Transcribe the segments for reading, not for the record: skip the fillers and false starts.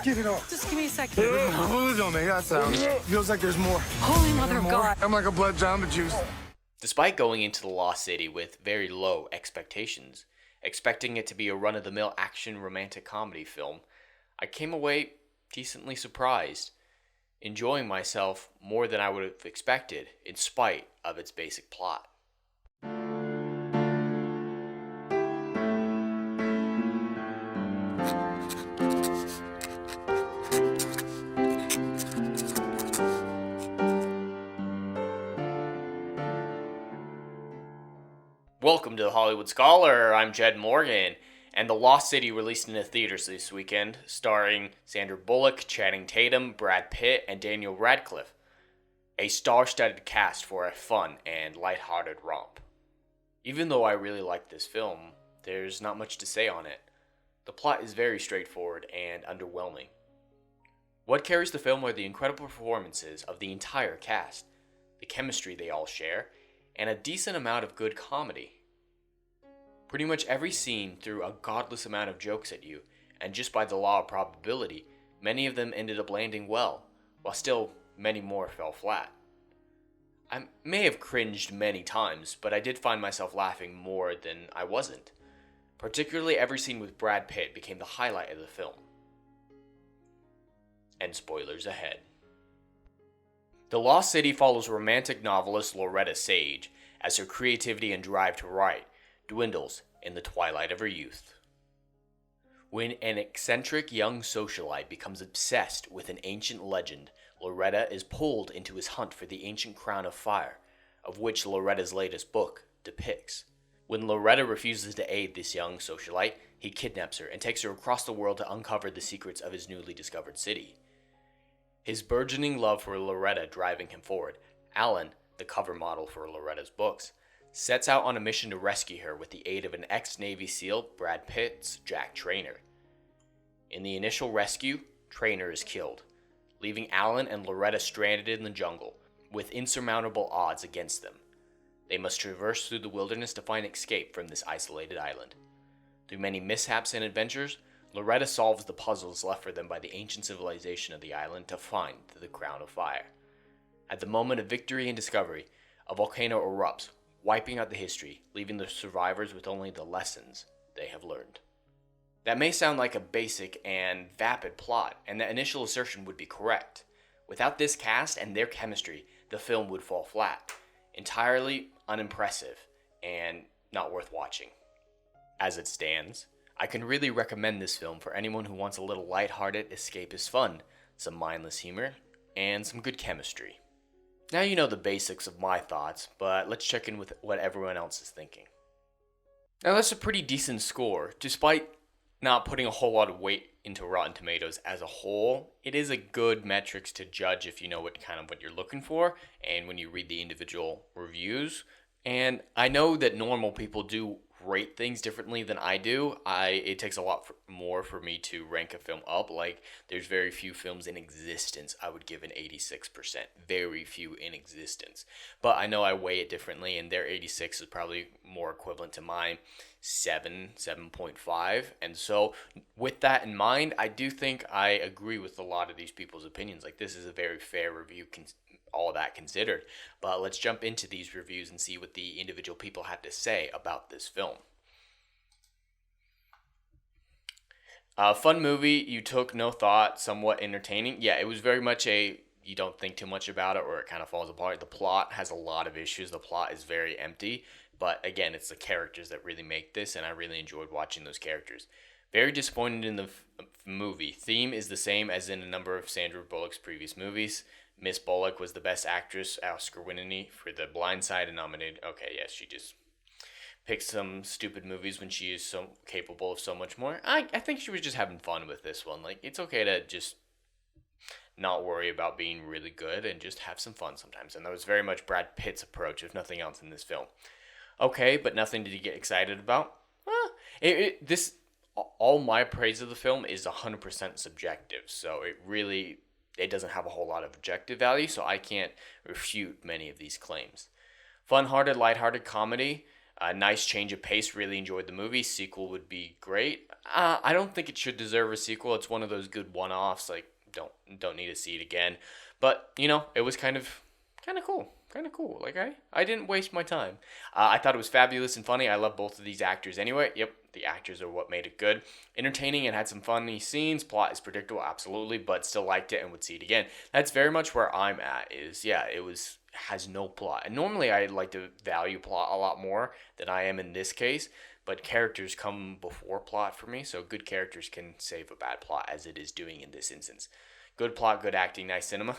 Get it off. Just give me a second. Don't make that sound. Feels like there's more. Holy mother of God. I'm like a blood Jamba Juice. Despite going into The Lost City with very low expectations, expecting it to be a run-of-the-mill action romantic comedy film, I came away decently surprised, enjoying myself more than I would have expected in spite of its basic plot. Welcome to the Hollywood Scholar. I'm Jed Morgan, and The Lost City released in the theaters this weekend, starring Sandra Bullock, Channing Tatum, Brad Pitt, and Daniel Radcliffe. A star-studded cast for a fun and lighthearted romp. Even though I really liked this film, there's not much to say on it. The plot is very straightforward and underwhelming. What carries the film are the incredible performances of the entire cast, the chemistry they all share, and a decent amount of good comedy. Pretty much every scene threw a godless amount of jokes at you, and just by the law of probability, many of them ended up landing well, while still many more fell flat. I may have cringed many times, but I did find myself laughing more than I wasn't. Particularly every scene with Brad Pitt became the highlight of the film. And spoilers ahead. The Lost City follows romantic novelist Loretta Sage as her creativity and drive to write dwindles in the twilight of her youth. When an eccentric young socialite becomes obsessed with an ancient legend, Loretta is pulled into his hunt for the ancient crown of fire, of which Loretta's latest book depicts. When Loretta refuses to aid this young socialite, he kidnaps her and takes her across the world to uncover the secrets of his newly discovered city. His burgeoning love for Loretta driving him forward, Alan, the cover model for Loretta's books, sets out on a mission to rescue her with the aid of an ex-Navy SEAL, Brad Pitt's Jack Trainer. In the initial rescue, Trainer is killed, leaving Alan and Loretta stranded in the jungle, with insurmountable odds against them. They must traverse through the wilderness to find escape from this isolated island. Through many mishaps and adventures, Loretta solves the puzzles left for them by the ancient civilization of the island to find the crown of fire. At the moment of victory and discovery, a volcano erupts, wiping out the history, leaving the survivors with only the lessons they have learned. That may sound like a basic and vapid plot, and that initial assertion would be correct. Without this cast and their chemistry, the film would fall flat, entirely unimpressive, and not worth watching. As it stands, I can really recommend this film for anyone who wants a little lighthearted, escapist fun, some mindless humor, and some good chemistry. Now you know the basics of my thoughts, but let's check in with what everyone else is thinking. Now that's a pretty decent score. Despite not putting a whole lot of weight into Rotten Tomatoes as a whole, it is a good metrics to judge if you know what you're looking for, and when you read the individual reviews. And I know that normal people do rate things differently than I do. It takes a lot more for me to rank a film up. Like, there's very few films in existence I would give an 86%. Very few in existence. But I know I weigh it differently, and their 86 is probably more equivalent to mine 7.5. And so with that in mind, I do think I agree with a lot of these people's opinions. Like, this is a very fair review, all that considered. But let's jump into these reviews and see what the individual people had to say about this film. Fun movie, you took no thought, somewhat entertaining. Yeah, it was very much you don't think too much about it or it kind of falls apart. The plot has a lot of issues. The plot is very empty. But again, it's the characters that really make this, and I really enjoyed watching those characters. Very disappointed in the movie. Theme is the same as in a number of Sandra Bullock's previous movies. Miss Bullock was the Best Actress, Oscar winning for The Blind Side and nominated. Okay, yes, she just picked some stupid movies when she is so capable of so much more. I think she was just having fun with this one. Like, it's okay to just not worry about being really good and just have some fun sometimes. And that was very much Brad Pitt's approach, if nothing else, in this film. Okay, but nothing to get excited about. All my praise of the film is 100% subjective, so it doesn't have a whole lot of objective value, so I can't refute many of these claims. Fun-hearted, lighthearted comedy. A nice change of pace. Really enjoyed the movie. Sequel would be great. I don't think it should deserve a sequel. It's one of those good one-offs. Like don't need to see it again. But it was kind of cool. Kind of cool. Like I didn't waste my time. I thought it was fabulous and funny. I love both of these actors anyway. Yep, the actors are what made it good. Entertaining and had some funny scenes. Plot is predictable, absolutely, but still liked it and would see it again. That's very much where I'm at. Has no plot. And normally I like to value plot a lot more than I am in this case, but characters come before plot for me, so good characters can save a bad plot, as it is doing in this instance. Good plot, good acting, nice cinema.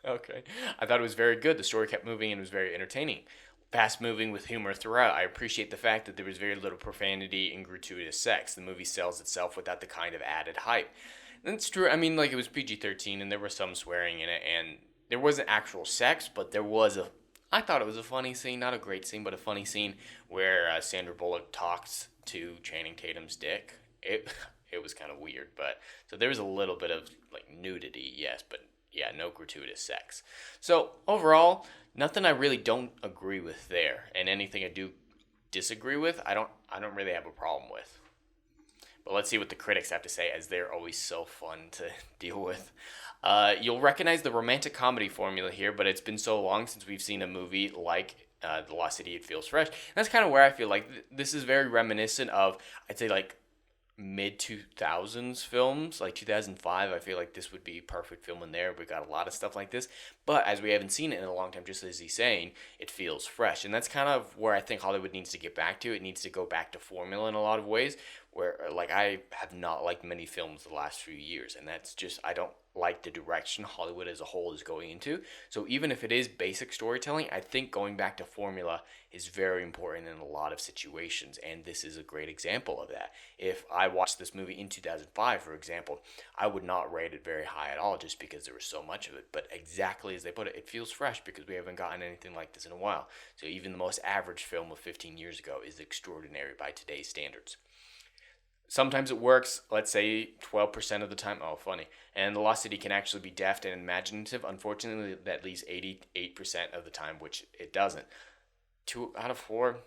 Okay. I thought it was very good. The story kept moving and was very entertaining. Fast moving with humor throughout. I appreciate the fact that there was very little profanity and gratuitous sex. The movie sells itself without the kind of added hype. That's true. I mean, like, it was PG-13 and there was some swearing in it, and there wasn't actual sex, but I thought it was a funny scene, not a great scene, but a funny scene where Sandra Bullock talks to Channing Tatum's dick. It was kind of weird, but so there was a little bit of like nudity, yes, but yeah, no gratuitous sex. So overall, nothing I really don't agree with there, and anything I do disagree with, I don't really have a problem with. But let's see what the critics have to say, as they're always so fun to deal with. You'll recognize the romantic comedy formula here, but it's been so long since we've seen a movie like The Lost City, it feels fresh. And that's kind of where I feel like this is very reminiscent of, I'd say, like, mid-2000s films, like 2005. I feel like this would be a perfect film in there. We got a lot of stuff like this, but as we haven't seen it in a long time, just as he's saying, it feels fresh. And that's kind of where I think Hollywood needs to get back to. It needs to go back to formula in a lot of ways, where like I have not liked many films the last few years, and that's just, I don't like the direction Hollywood as a whole is going into. So even if it is basic storytelling, I think going back to formula is very important in a lot of situations, and this is a great example of that. If I watched this movie in 2005, for example, I would not rate it very high at all, just because there was so much of it. But exactly as they put it, it feels fresh because we haven't gotten anything like this in a while. So even the most average film of 15 years ago is extraordinary by today's standards. Sometimes it works, let's say 12% of the time. Oh, funny. And The Lost City can actually be deft and imaginative. Unfortunately, that leaves 88% of the time, which it doesn't. 2 out of 4,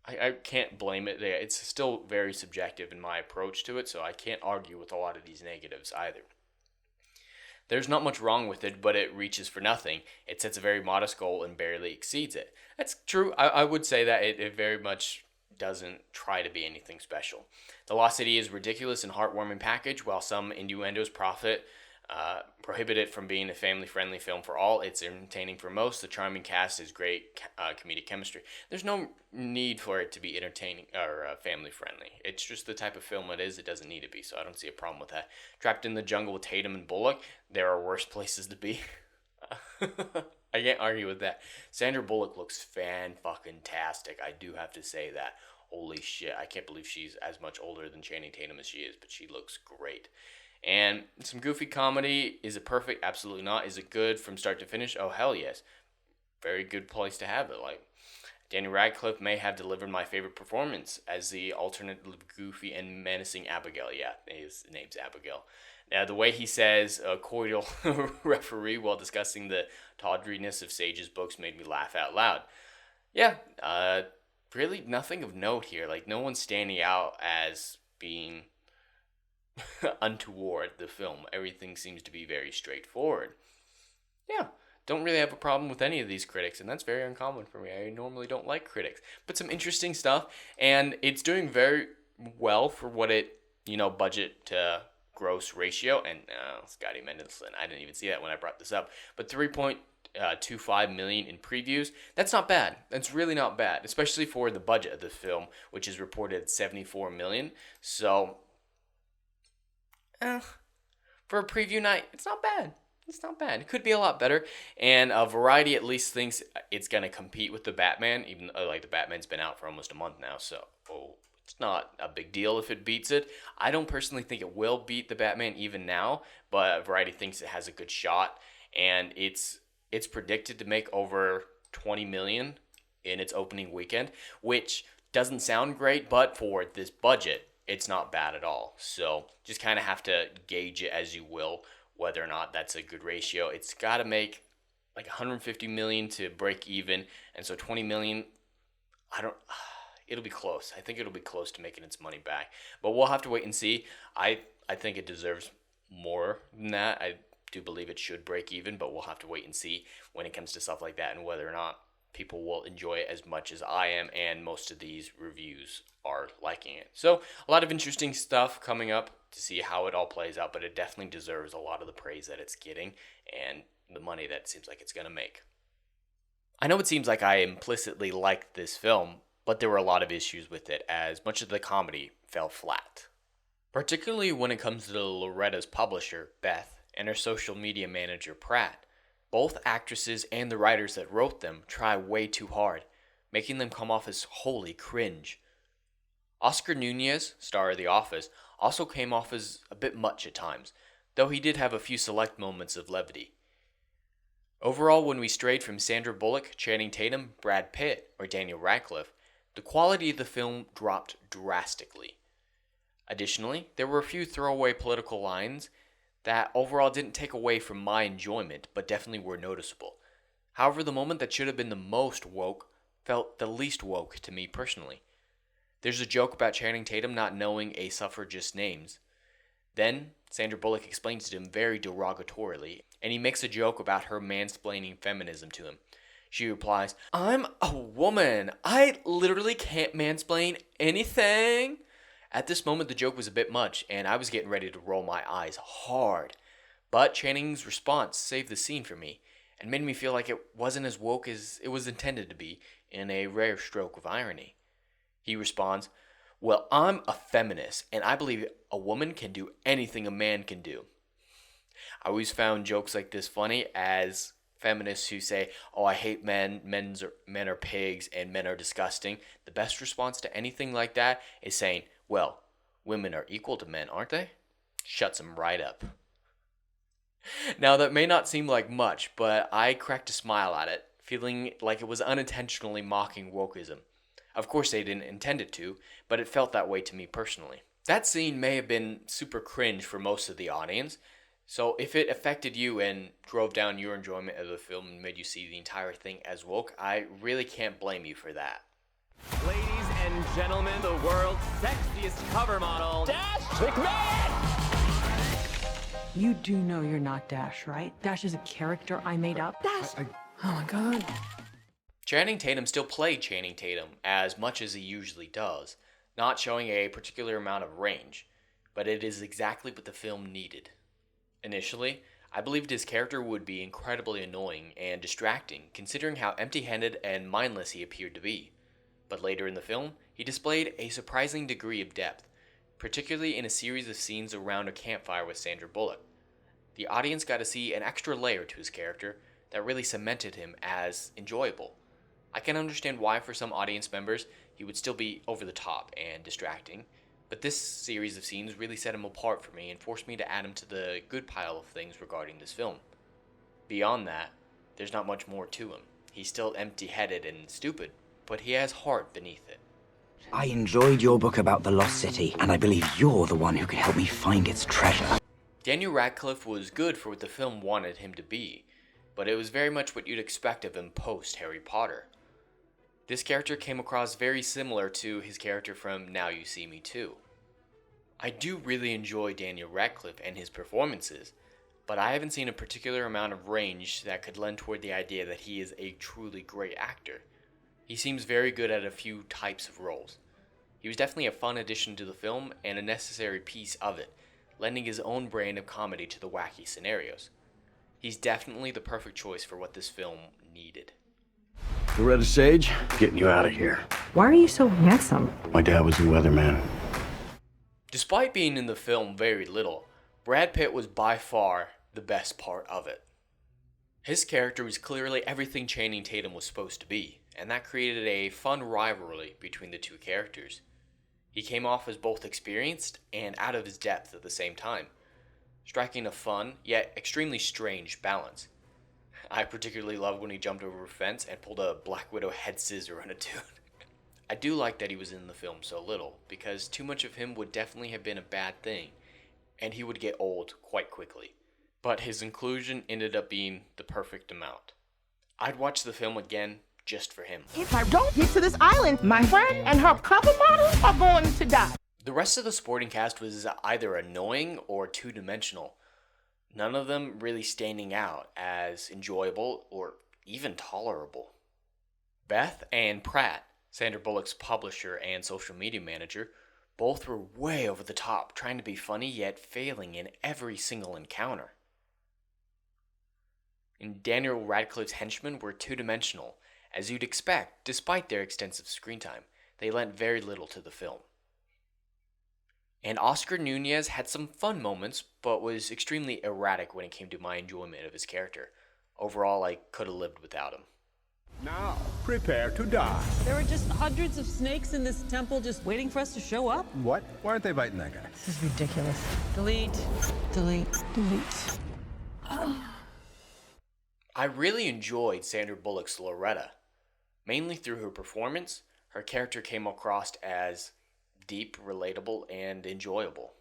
I can't blame it. It's still very subjective in my approach to it, so I can't argue with a lot of these negatives either. There's not much wrong with it, but it reaches for nothing. It sets a very modest goal and barely exceeds it. That's true. I would say that it very much doesn't try to be anything special. The Lost City is ridiculous and heartwarming package, while some innuendos prohibit it from being a family-friendly film for all. It's entertaining for most. The charming cast is great comedic chemistry. There's no need for it to be entertaining or family-friendly. It's just the type of film it is. It doesn't need to be, so I don't see a problem with that. Trapped in the jungle with Tatum and Bullock, there are worse places to be. I can't argue with that. Sandra Bullock looks fan-fucking-tastic. I do have to say that. Holy shit, I can't believe she's as much older than Channing Tatum as she is, but she looks great. And some goofy comedy. Is it perfect? Absolutely not. Is it good from start to finish? Oh, hell yes. Very good place to have it. Like, Daniel Radcliffe may have delivered my favorite performance as the alternate goofy and menacing Abigail. Yeah, his name's Abigail. Now, the way he says cordial referee while discussing the tawdriness of Sage's books made me laugh out loud. Yeah, really nothing of note here. Like, no one's standing out as being untoward the film. Everything seems to be very straightforward. Yeah, don't really have a problem with any of these critics, and that's very uncommon for me. I normally don't like critics, but some interesting stuff, and it's doing very well for what it, budget to gross ratio, and Scotty Mendelson, I didn't even see that when I brought this up, but 3.25 million in previews. That's not bad. That's really not bad, especially for the budget of the film, which is reported at 74 million. So, for a preview night, it's not bad. It's not bad. It could be a lot better. And Variety at least thinks it's going to compete with the Batman, even though the Batman's been out for almost a month now. So, it's not a big deal if it beats it. I don't personally think it will beat the Batman even now, but Variety thinks it has a good shot. And it's predicted to make over 20 million in its opening weekend, which doesn't sound great, but for this budget, it's not bad at all. So just kind of have to gauge it as you will, whether or not that's a good ratio. It's got to make like 150 million to break even, and so 20 million, it'll be close. I think it'll be close to making its money back. But we'll have to wait and see. I think it deserves more than that. I do believe it should break even, but we'll have to wait and see when it comes to stuff like that and whether or not people will enjoy it as much as I am, and most of these reviews are liking it. So a lot of interesting stuff coming up to see how it all plays out, but it definitely deserves a lot of the praise that it's getting and the money that it seems like it's going to make. I know it seems like I implicitly liked this film, but there were a lot of issues with it, as much of the comedy fell flat. Particularly when it comes to Loretta's publisher, Beth, and her social media manager, Pratt. Both actresses and the writers that wrote them try way too hard, making them come off as wholly cringe. Oscar Nunez, star of The Office, also came off as a bit much at times, though he did have a few select moments of levity. Overall, when we strayed from Sandra Bullock, Channing Tatum, Brad Pitt, or Daniel Radcliffe, the quality of the film dropped drastically. Additionally, there were a few throwaway political lines that overall didn't take away from my enjoyment, but definitely were noticeable. However, the moment that should have been the most woke felt the least woke to me personally. There's a joke about Channing Tatum not knowing a suffragist's names. Then, Sandra Bullock explains to him very derogatorily, and he makes a joke about her mansplaining feminism to him. She replies, "I'm a woman. I literally can't mansplain anything." At this moment, the joke was a bit much, and I was getting ready to roll my eyes hard. But Channing's response saved the scene for me, and made me feel like it wasn't as woke as it was intended to be, in a rare stroke of irony. He responds, "Well, I'm a feminist, and I believe a woman can do anything a man can do." I always found jokes like this funny, as feminists who say, "Oh, I hate men, men are pigs, and men are disgusting." The best response to anything like that is saying, "Well, women are equal to men, aren't they?" Shuts them right up. Now, that may not seem like much, but I cracked a smile at it, feeling like it was unintentionally mocking wokeism. Of course, they didn't intend it to, but it felt that way to me personally. That scene may have been super cringe for most of the audience, so if it affected you and drove down your enjoyment of the film and made you see the entire thing as woke, I really can't blame you for that. Ladies and gentlemen, the world's sexiest cover model, Dash McMahon! You do know you're not Dash, right? Dash is a character I made up. Dash! Oh my god. Channing Tatum still played Channing Tatum as much as he usually does, not showing a particular amount of range, but it is exactly what the film needed. Initially, I believed his character would be incredibly annoying and distracting, considering how empty-handed and mindless he appeared to be. But later in the film, he displayed a surprising degree of depth, particularly in a series of scenes around a campfire with Sandra Bullock. The audience got to see an extra layer to his character that really cemented him as enjoyable. I can understand why for some audience members he would still be over the top and distracting, but this series of scenes really set him apart for me and forced me to add him to the good pile of things regarding this film. Beyond that, there's not much more to him. He's still empty-headed and stupid, but he has heart beneath it. I enjoyed your book about the Lost City, and I believe you're the one who can help me find its treasure. Daniel Radcliffe was good for what the film wanted him to be, but it was very much what you'd expect of him post-Harry Potter. This character came across very similar to his character from Now You See Me Too. I do really enjoy Daniel Radcliffe and his performances, but I haven't seen a particular amount of range that could lend toward the idea that he is a truly great actor. He seems very good at a few types of roles. He was definitely a fun addition to the film and a necessary piece of it, lending his own brand of comedy to the wacky scenarios. He's definitely the perfect choice for what this film needed. Loretta Sage, getting you out of here. Why are you so handsome? My dad was a weatherman. Despite being in the film very little, Brad Pitt was by far the best part of it. His character was clearly everything Channing Tatum was supposed to be, and that created a fun rivalry between the two characters. He came off as both experienced and out of his depth at the same time, striking a fun, yet extremely strange balance. I particularly loved when he jumped over a fence and pulled a Black Widow head scissor on a dude. I do like that he was in the film so little, because too much of him would definitely have been a bad thing, and he would get old quite quickly. But his inclusion ended up being the perfect amount. I'd watch the film again just for him. If I don't get to this island, my friend and her cover model are going to die. The rest of the supporting cast was either annoying or two-dimensional, none of them really standing out as enjoyable or even tolerable. Beth and Pratt, Sandra Bullock's publisher and social media manager, both were way over the top, trying to be funny yet failing in every single encounter. And Daniel Radcliffe's henchmen were two-dimensional, as you'd expect. Despite their extensive screen time, they lent very little to the film. And Oscar Nunez had some fun moments, but was extremely erratic when it came to my enjoyment of his character. Overall, I could have lived without him. Now, prepare to die. There are just hundreds of snakes in this temple just waiting for us to show up. What? Why aren't they biting that guy? This is ridiculous. Delete. Delete. Delete. I really enjoyed Sandra Bullock's Loretta. Mainly through her performance, her character came across as deep, relatable, and enjoyable.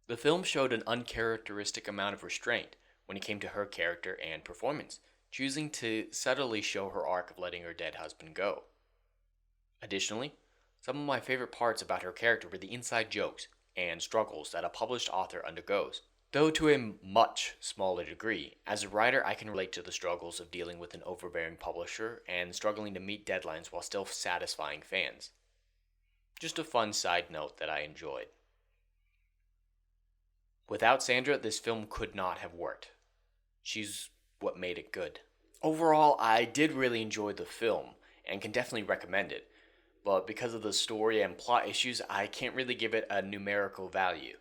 The film showed an uncharacteristic amount of restraint when it came to her character and performance, choosing to subtly show her arc of letting her dead husband go. Additionally, some of my favorite parts about her character were the inside jokes and struggles that a published author undergoes. Though to a much smaller degree, as a writer I can relate to the struggles of dealing with an overbearing publisher and struggling to meet deadlines while still satisfying fans. Just a fun side note that I enjoyed. Without Sandra, this film could not have worked. She's what made it good. Overall, I did really enjoy the film and can definitely recommend it, but because of the story and plot issues, I can't really give it a numerical value.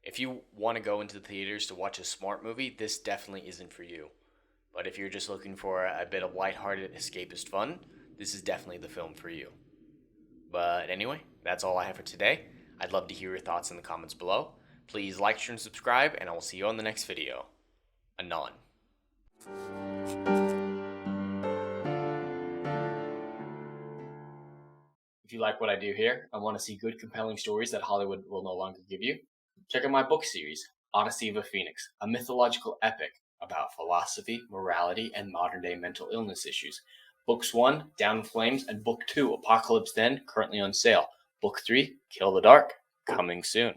If you want to go into the theaters to watch a smart movie, this definitely isn't for you. But if you're just looking for a bit of lighthearted escapist fun, this is definitely the film for you. But anyway, that's all I have for today. I'd love to hear your thoughts in the comments below. Please like, share, and subscribe, and I will see you on the next video. Anon. If you like what I do here and want to see good, compelling stories that Hollywood will no longer give you, check out my book series, Odyssey of a Phoenix, a mythological epic about philosophy, morality, and modern-day mental illness issues. Books 1, Down in Flames, and Book 2, Apocalypse Then, currently on sale. Book 3, Kill the Dark, coming soon.